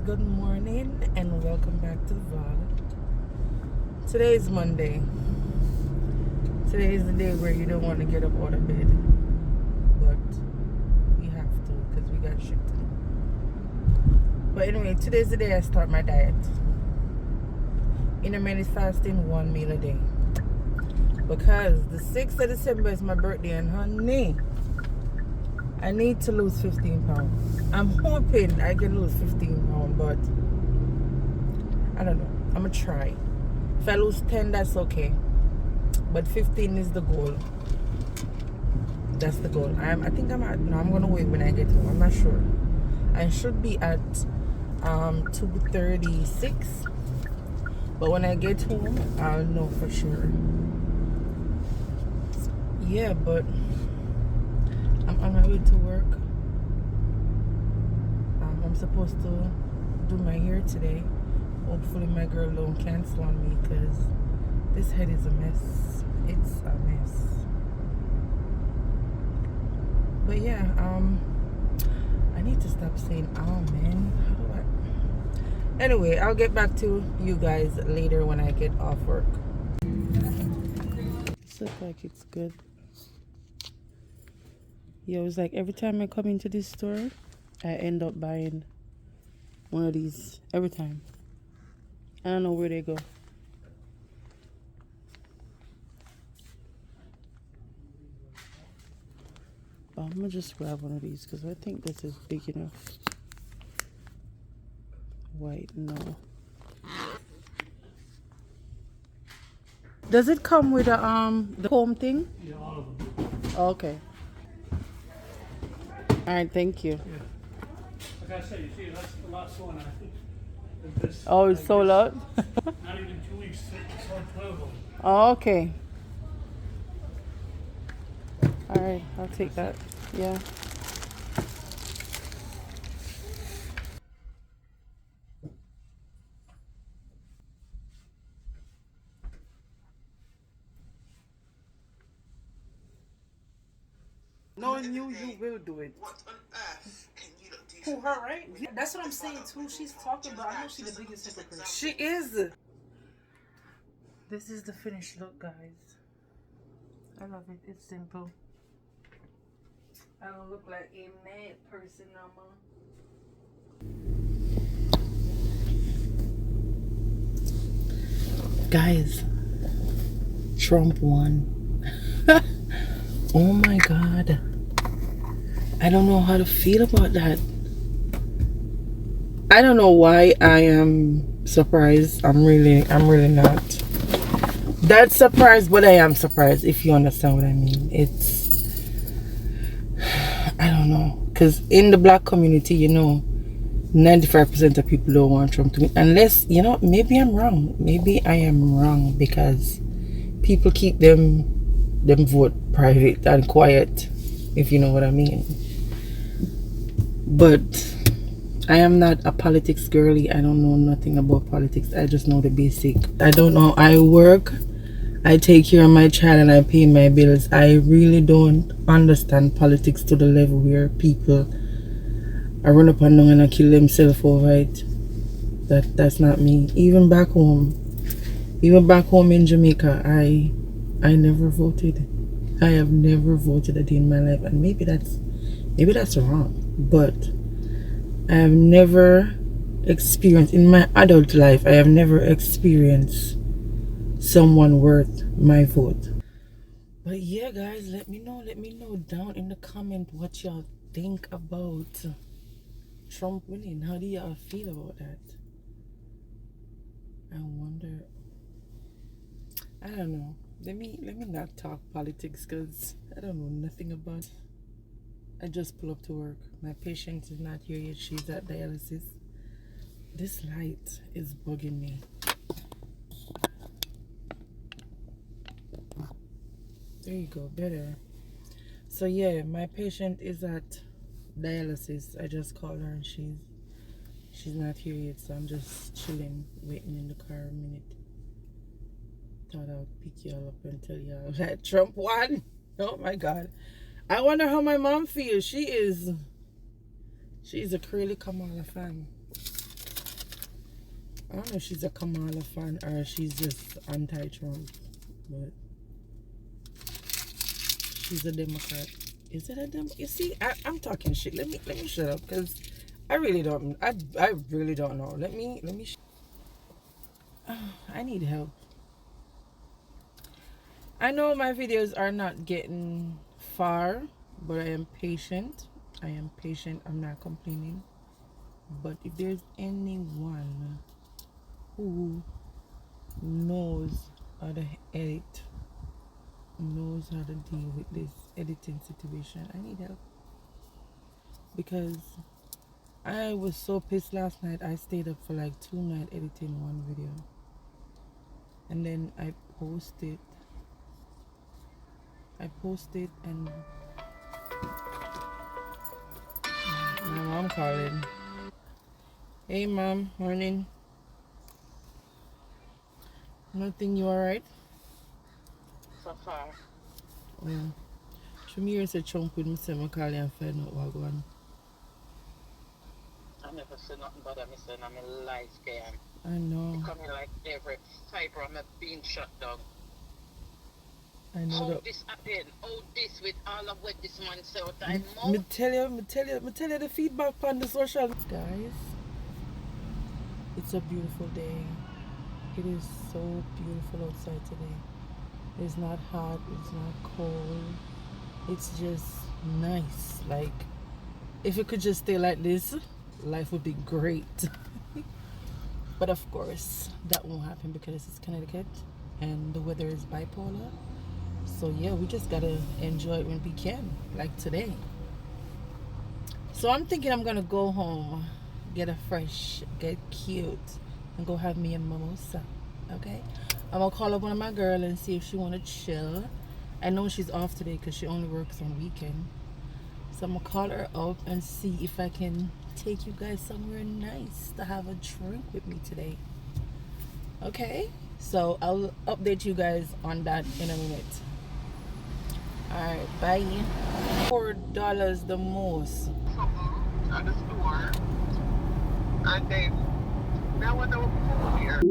good morning and welcome back to the vlog. Today is Monday. Today is the day where you don't want to get up out of bed, but we have to because we got shit to do. But anyway, today's the day I start my diet. Intermittent fasting, 1 meal a day. Because the 6th of December is my birthday, and honey, I need to lose 15 pounds. I'm hoping I can lose 15 pounds, but I don't know. I'm gonna try. If I lose 10, that's okay. But 15 is the goal. That's the goal. I think I'm at. No, I'm gonna wait when I get home. I'm not sure. I should be at 236. But when I get home, I'll know for sure. Yeah, but I'm on my way to work. I'm supposed to do my hair today. Hopefully my girl don't cancel on me because this head is a mess. It's a mess. But yeah, I need to stop saying oh man. How do I? Anyway, I'll get back to you guys later when I get off work. This looks like it's good. Yeah, it was like every time I come into this store, I end up buying one of these every time. I don't know where they go. But I'm gonna just grab one of these because I think this is big enough. White, no. Does it come with a the comb thing? Yeah, all of them. Oh, okay. All right, thank you. Yeah. Like I said, you see, that's the last one. I think. This, Oh, it's sold out? Not even 2 weeks. It's on 12 of them. Oh, okay. All right, I'll take that. Yeah. Knowing you will do it. What on earth can you not do? Who, her, right? That's what I'm saying too. She's talking about. I know she's the biggest hypocrite. She is. This is the finished look, guys. I love it. It's simple. I don't look like a mad person no more. Guys, Trump won. Oh my God. I don't know how to feel about that. I don't know why I am surprised. I'm really not that surprised, but I am surprised, if you understand what I mean. It's, I don't know, because in the black community, 95% of people don't want Trump to win, unless, maybe I'm wrong. Maybe I am wrong because people keep them vote private and quiet, if you know what I mean. But I am not a politics girly. I don't know nothing about politics. I just know the basic. I don't know. I work, I take care of my child, and I pay my bills. I really don't understand politics to the level where people are run up and down and kill themselves over it. That's not me. Even back home in Jamaica, I never voted. I have never voted a day in my life, and maybe that's wrong, but I have never experienced in my adult life. I have never experienced someone worth my vote. But yeah, guys, let me know down in the comment what y'all think about Trump winning. How do y'all feel about that? I wonder. I don't know. Let me not talk politics because I don't know nothing about it. I just pull up to work. My patient is not here yet. She's at dialysis. This light is bugging me. There you go, better. So yeah, my patient is at dialysis. I just called her and she's not here yet, so I'm just chilling, waiting in the car a minute. Thought I'll pick y'all up and tell y'all that Trump won. Oh my God. I wonder how my mom feels. She's a Curly Kamala fan. I don't know if she's a Kamala fan or she's just anti-Trump, but she's a Democrat. Is it a Democrat? You see, I'm talking shit. Let me shut up because I really don't. I really don't know. Let me. I need help. I know my videos are not getting far, but I am patient. I am patient. I'm not complaining. But if there's anyone who knows how to edit, knows how to deal with this editing situation, I need help. Because I was so pissed last night. I stayed up for like 2 nights editing one video. And then I posted and my mom calling. Hey mom, morning. Nothing, you alright? So far. Yeah. Shamir said chunk with me, say I call you and find out what going on. I never say nothing but I'm saying I'm a light scan. I know. Coming like every fiber I'm being shut down. I know How that. this happened? How this with all of what this man said what I Me know? tell you the feedback on the social. Guys, it's a beautiful day. It is so beautiful outside today. It's not hot, it's not cold. It's just nice. Like, if it could just stay like this, life would be great. But of course, that won't happen because it's Connecticut and the weather is bipolar. So yeah, we just gotta enjoy it when we can, like today. So I'm thinking I'm gonna go home, get cute, and go have me a mimosa. Okay? I'm gonna call up one of my girls and see if she wanna chill. I know she's off today because she only works on weekend. So I'm gonna call her up and see if I can take you guys somewhere nice to have a drink with me today. Okay? So I'll update you guys on that in a minute. Alright, bye. $4 the most. At the store. And then now when I was here.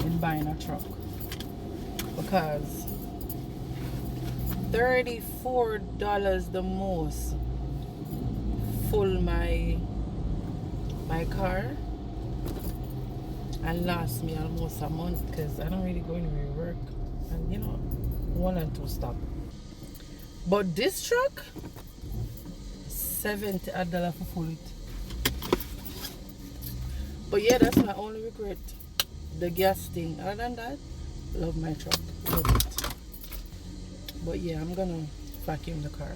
In buying a truck because $34 the most full my car and last me almost a month because I don't really go anywhere to work and you know 1 and 2 stop. But this truck $70 for full it. But yeah, that's my only regret. The gas thing. Other than that, love my truck. Love it. But yeah, I'm gonna vacuum the car.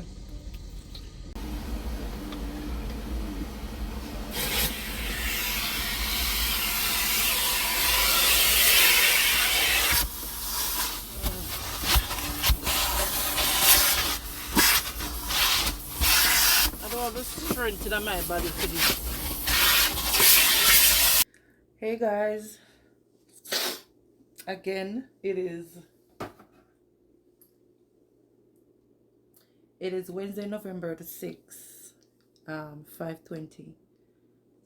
I don't have the strength in my body for this. Hey guys. Again, it is Wednesday, November the 6th, 5:20.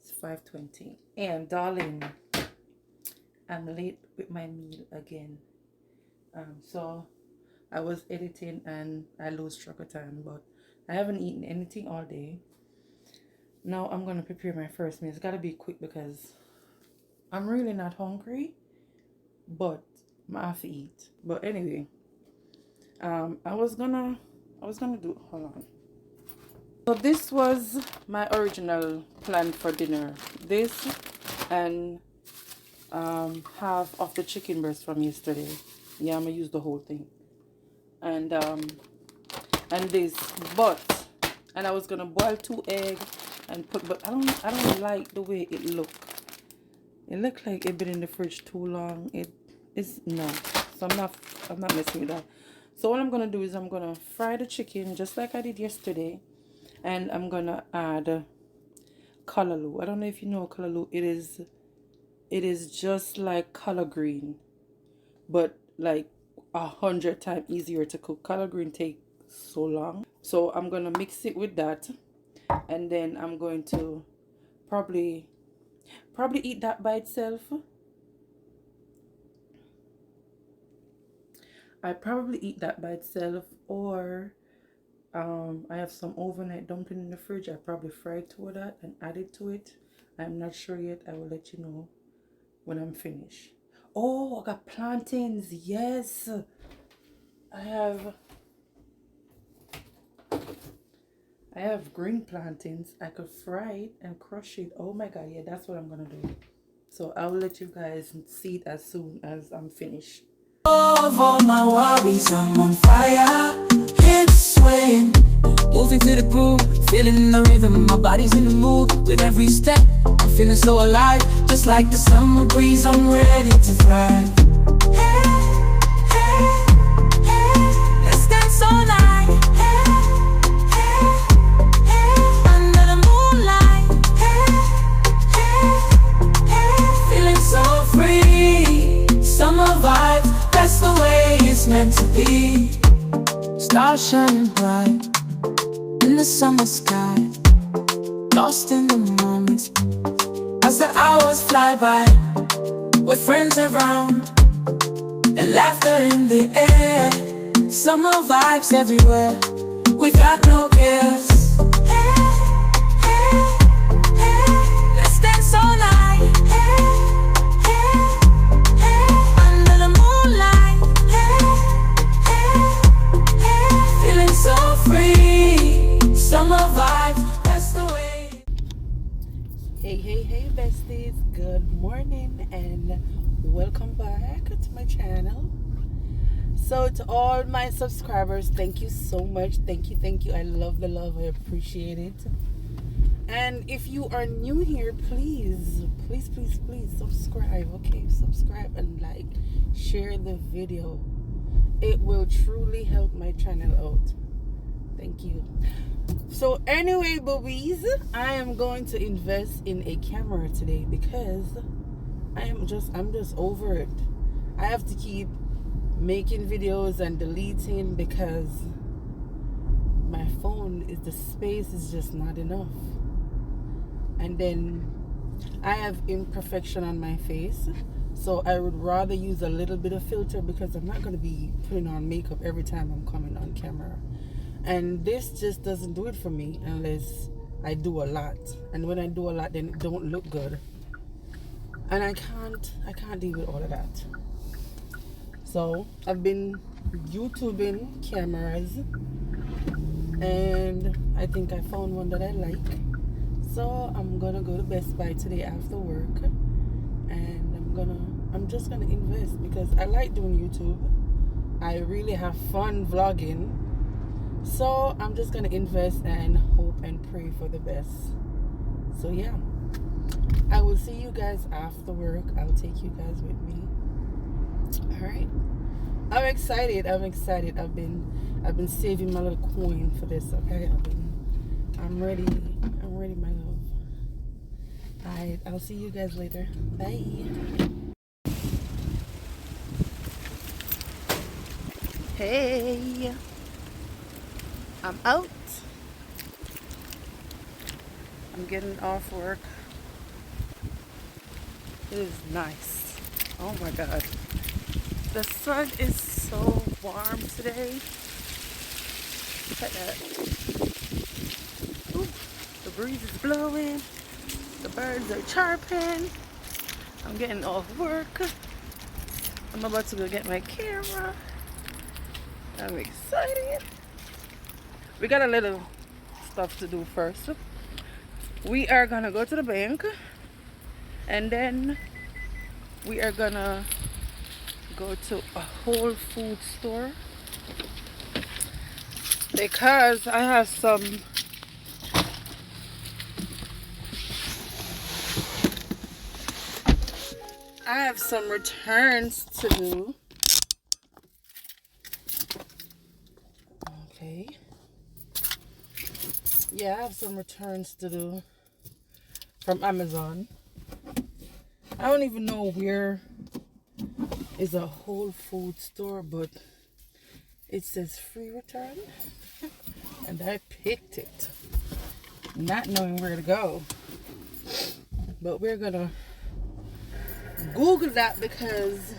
It's 5:20. And darling, I'm late with my meal again. So I was editing and I lose track of time, but I haven't eaten anything all day. Now I'm gonna prepare my first meal. It's gotta be quick because I'm really not hungry, but I have to eat. But anyway, I was gonna do, hold on. So this was my original plan for dinner. This and half of the chicken breast from yesterday. Yeah, I'm gonna use the whole thing. And this, and I was gonna boil 2 eggs and put, but I don't like the way it looked. It looked like it been in the fridge too long. It is no, so I'm not messing with that. So what I'm gonna do is I'm gonna fry the chicken just like I did yesterday, and I'm gonna add callaloo. I don't know if you know callaloo. It is just like collard green, but like 100 times easier to cook. Collard green take so long. So I'm gonna mix it with that, and then I'm going to probably eat that by itself. I probably eat that by itself, or I have some overnight dumpling in the fridge. I probably fry 2 of that and add it to it. I'm not sure yet. I will let you know when I'm finished. Oh, I got plantains. Yes, I have green plantains. I could fry it and crush it. Oh my god, yeah, that's what I'm gonna do. So I will let you guys see it as soon as I'm finished. Of all my worries, I'm on fire. Hips swaying, moving to the groove, feeling the rhythm. My body's in the mood with every step. I'm feeling so alive, just like the summer breeze. I'm ready to thrive. Hey, hey, hey, let's dance all night. Hey, hey, hey, under the moonlight. Hey, hey, hey, feeling so free. Summer vibes, that's the way it's meant to be. Stars shining bright in the summer sky, lost in the moments as the hours fly by, with friends around and laughter in the air. Summer vibes everywhere, we got no cares. Hey, hey, hey, let's dance all night. Hey, hey, hey, under the moonlight. Hey, hey, hey, feeling so free. Summer vibes, that's the way. Hey besties, good morning and welcome back to my channel. So to all my subscribers, thank you so much. Thank you. I love the love. I appreciate it. And if you are new here, please subscribe. Okay, subscribe and like, share the video. It will truly help my channel out. Thank you. So anyway, boobies, I am going to invest in a camera today because I'm just over it. I have to keep making videos and deleting because my phone the space is just not enough. And then I have imperfection on my face, so I would rather use a little bit of filter because I'm not going to be putting on makeup every time I'm coming on camera. And this just doesn't do it for me unless I do a lot. And when I do a lot, then it don't look good. And I can't deal with all of that. So I've been YouTubing cameras, and I think I found one that I like. So I'm gonna go to Best Buy today after work, and I'm just gonna invest because I like doing YouTube. I really have fun vlogging. So I'm just gonna invest and hope and pray for the best. So yeah, I will see you guys after work. I'll take you guys with me. All right, I'm excited. I've been saving my little coin for this. Okay, I'm ready, my love. All right, I'll see you guys later. Bye. Hey, I'm out. I'm getting off work. It is nice. Oh my god. The sun is so warm today. Look at that. Ooh, the breeze is blowing. The birds are chirping. I'm getting off work. I'm about to go get my camera. I'm excited. We got a little stuff to do first. We are gonna go to the bank and then we are gonna go to a Whole Food store because I have some returns to do. Okay. Yeah, I have some returns to do from Amazon. I don't even know where is a Whole Food store, but it says free return. And I picked it, not knowing where to go. But we're gonna Google that because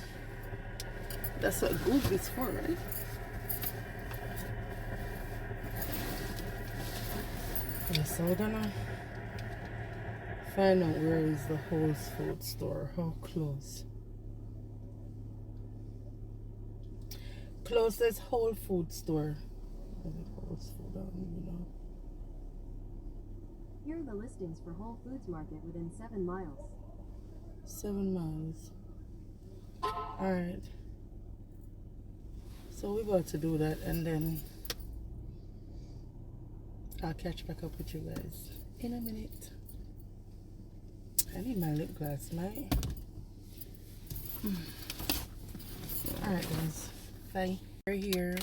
that's what Google is for, right? Okay, so we're gonna find out where is the Whole Food store. How close? Closest Whole Food store. Whole Food, I don't even know. Here are the listings for Whole Foods Market within 7 miles. 7 miles. Alright. So we're about to do that and then I'll catch back up with you guys in a minute. I need my lip gloss, mate. Alright guys. Bye. We're here.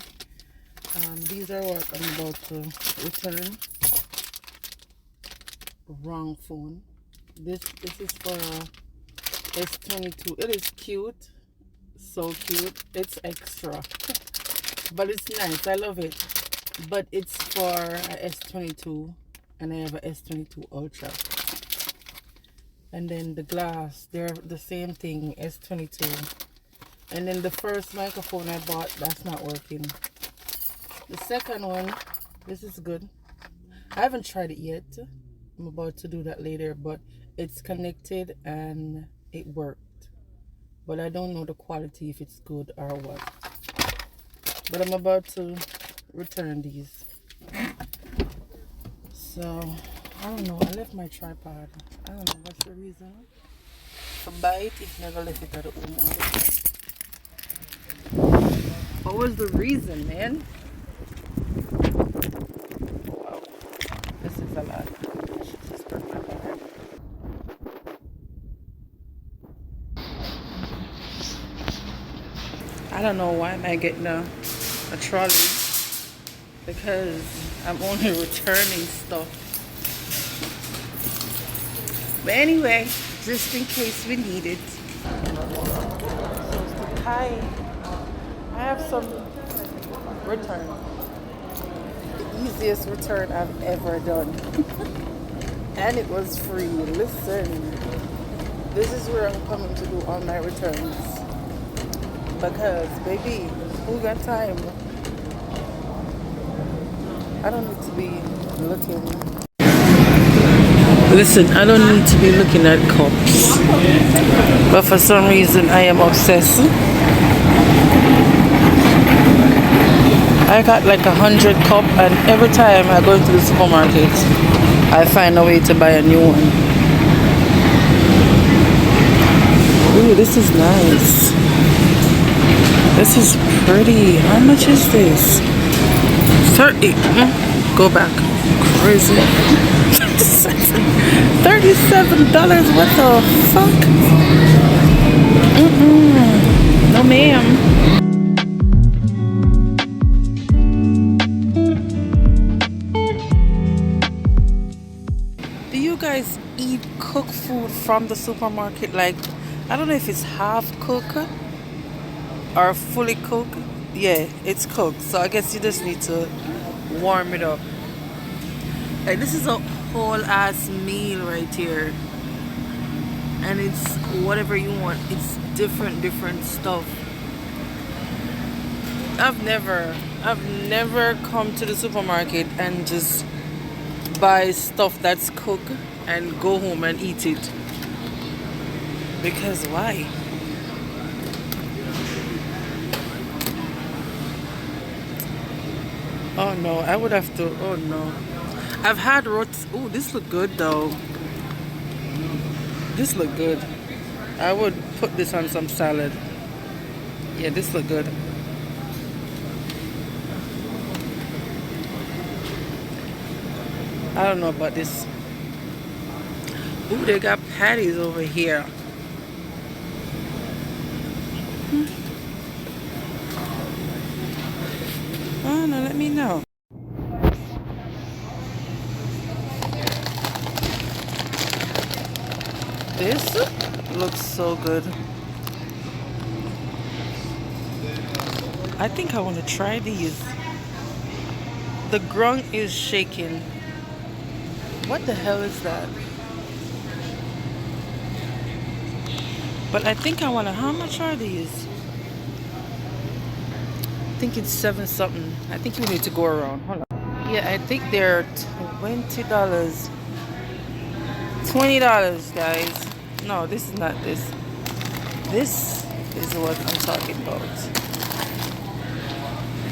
These are what I'm about to return. Wrong phone. This is for S22. It is cute. So cute. It's extra. But it's nice. I love it. But it's for a S22 and I have a S22 Ultra. And then the glass, they're the same thing, S22. And then the first microphone I bought, that's not working. The second one, this is good. I haven't tried it yet. I'm about to do that later, but it's connected and it worked. But I don't know the quality, if it's good or what. But I'm about to return these. So, I don't know. I left my tripod. I don't know what's the reason. To buy it, it never left it at home all the time. What was the reason, man? Wow. This is a lot. I should just burn my bag. I don't know why am I getting a trolley. Because I'm only returning stuff. But anyway, just in case we need it. So to tie, I have some return. The easiest return I've ever done. And it was free. Listen, this is where I'm coming to do all my returns. Because, baby, who got time? I don't need to be looking. Listen, I don't need to be looking at cups. But for some reason, I am obsessed. I got like 100 cups, and every time I go into the supermarket, I find a way to buy a new one. Ooh, this is nice. This is pretty. How much is this? 30. Go back. Crazy. $37. What the fuck? No, ma'am. Do you guys eat cooked food from the supermarket? Like, I don't know if it's half cooked or fully cooked. Yeah, it's cooked, so I guess you just need to warm it up. Like, this is a whole ass meal right here. and it's whatever you want. It's different stuff. I've never come to the supermarket and just buy stuff that's cooked and go home and eat it. Because why? Oh no, I would have to. Oh no. I've had rots. Oh, this look good though. This look good. I would put this on some salad. Yeah, this look good. I don't know about this. Ooh, they got patties over here. Oh no, let me know. This looks so good. I think I want to try these. The ground is shaking. What the hell is that? But I think I want to. How much are these? I think it's 7 something. I think we need to go around. Hold on. Yeah, I think they're $20. $20, guys. No, this is not this. This is what I'm talking about.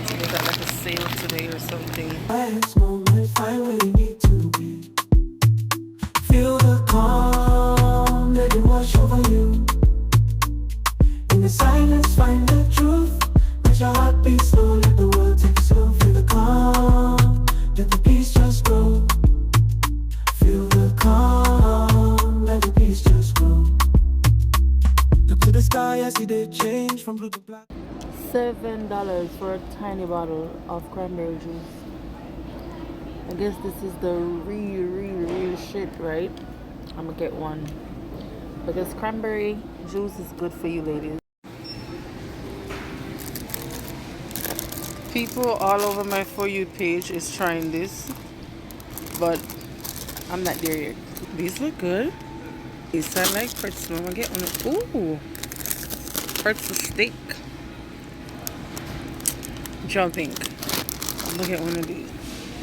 They got like a sale today or something. Last moment, find where you need to be. Feel the calm, let it wash over you. In the silence, find the truth. Let your heart beat slow, let the world take slow. Feel the calm, let the peace just grow. Feel the calm, let the peace just grow. Look to the sky, I see the change from blue to black. $7 for a tiny bottle of cranberry juice. I guess this is the real shit, right? I'm gonna get one because cranberry juice is good for you ladies. People all over my For You page is trying this, but I'm not there yet. These look good. These I like pretzel. I'm gonna get one. Ooh, pretzel steak. What y'all think? I'm gonna get one of these.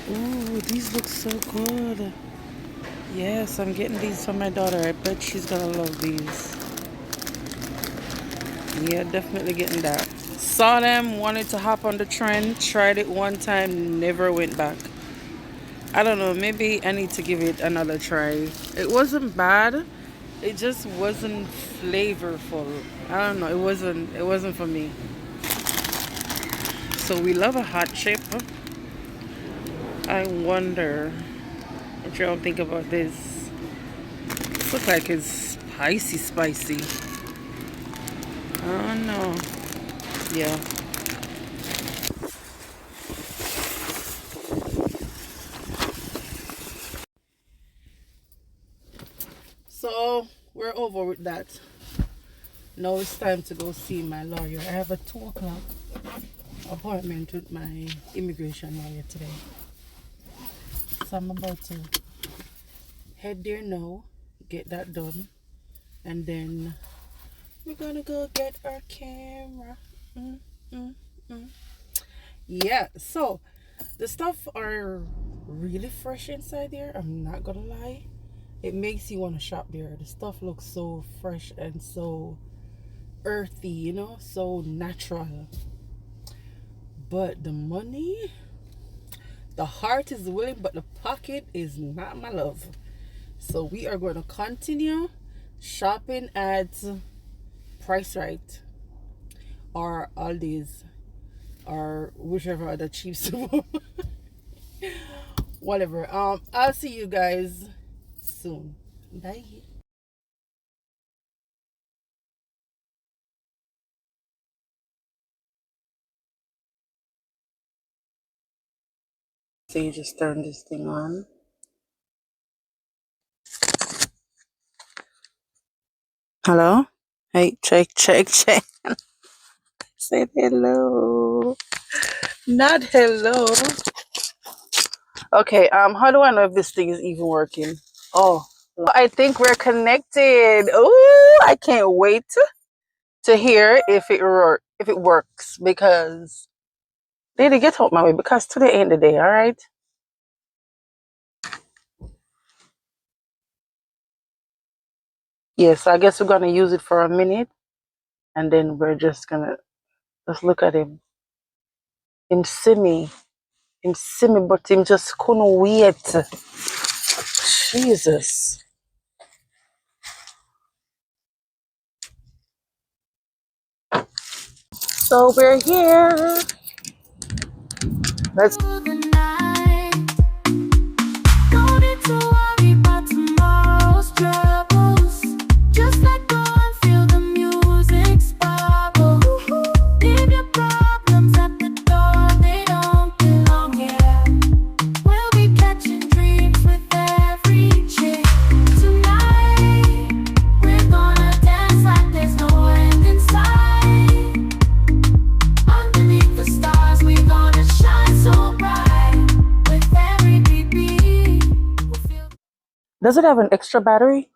Ooh, these look so good. Yes, I'm getting these for my daughter. I bet she's gonna love these. Yeah, definitely getting that. Saw them, wanted to hop on the trend, tried it one time, never went back. I don't know, maybe I need to give it another try. It wasn't bad, it just wasn't flavorful. I don't know, it wasn't for me. So we love a hot chip. I wonder what y'all think about this. This looks like it's spicy. I don't know. Yeah. So we're over with that. Now it's time to go see my lawyer. I have a 2 o'clock appointment with my immigration lawyer today. So I'm about to head there now, get that done, and then we're gonna go get our camera. Yeah, so the stuff are really fresh inside there. I'm not gonna lie. It makes you want to shop there. The stuff looks so fresh and so earthy, you know, so natural. But the money, the heart is willing, but the pocket is not, my love. So we are going to continue shopping at Price Right or Aldi's or whichever other cheap store. Whatever. I'll see you guys soon. Bye. So you just turn this thing on. Hello? Hey, check. Say hello. Not hello. Okay, how do I know if this thing is even working? Oh, I think we're connected. Oh, I can't wait to hear if it works, because they need to get out my way, because today ain't the day. All right. Yes, I guess we're gonna use it for a minute, and then we're just gonna look at him. Him see me. Him see me, but him just couldn't wait. Jesus. So we're here. Let's. through the night. Don't need to worry about tomorrow's troubles. Just let go and feel the music sparkle. Leave your problems at the door, they don't belong here. We'll be catching dreams with every chick. Tonight, we're gonna dance like there's no end in sight. Underneath the stars, we're gonna shine so bright. With every beat, we'll feel. Does it have an extra battery?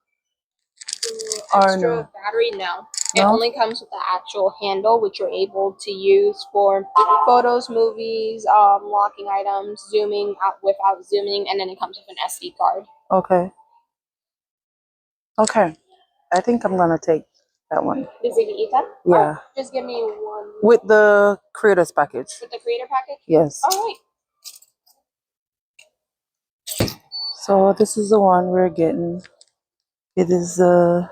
Or Extra no? battery, no. It No? only comes with the actual handle, which you're able to use for photos, movies, locking items, zooming out without zooming, and then it comes with an SD card. Okay. Okay. I think I'm gonna take that one. The ZV-E10? Yeah. Alright, just give me one. With the creators package. With the creator package? Yes. Alright. So this is the one we're getting. It is the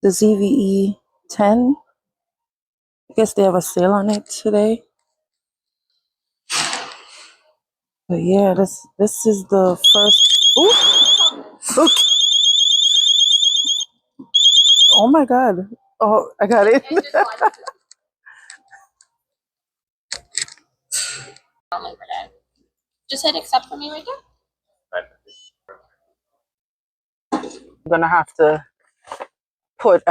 ZV-E10. I guess they have a sale on it today. But yeah, this is the first. Ooh, look! Oh my God! Oh, I got it. Just hit accept for me right there. I'm gonna have to put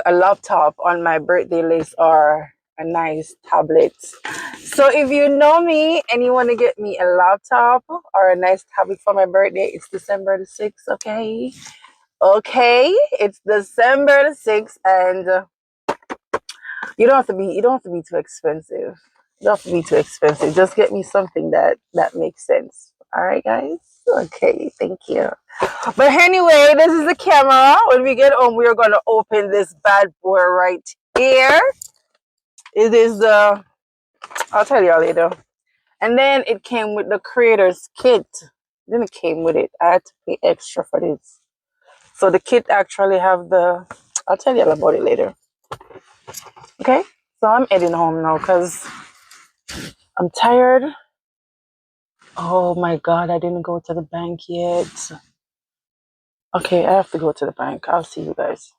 a laptop on my birthday list, or a nice tablet. So if you know me and you want to get me a laptop or a nice tablet for my birthday, it's December the 6th, okay? Okay, it's December the 6th, and you don't have to be too expensive. You don't have to be too expensive. Just get me something that makes sense. All right, guys? Okay, thank you. But anyway, this is the camera. When we get home, we are going to open this bad boy right here. It is the, I'll tell y'all later. And then it came with the creator's kit. Then it came with it. I had to pay extra for this. So the kit actually have the, I'll tell y'all about it later. Okay? So I'm heading home now because I'm tired. Oh my God, I didn't go to the bank yet. Okay, I have to go to the bank. I'll see you guys.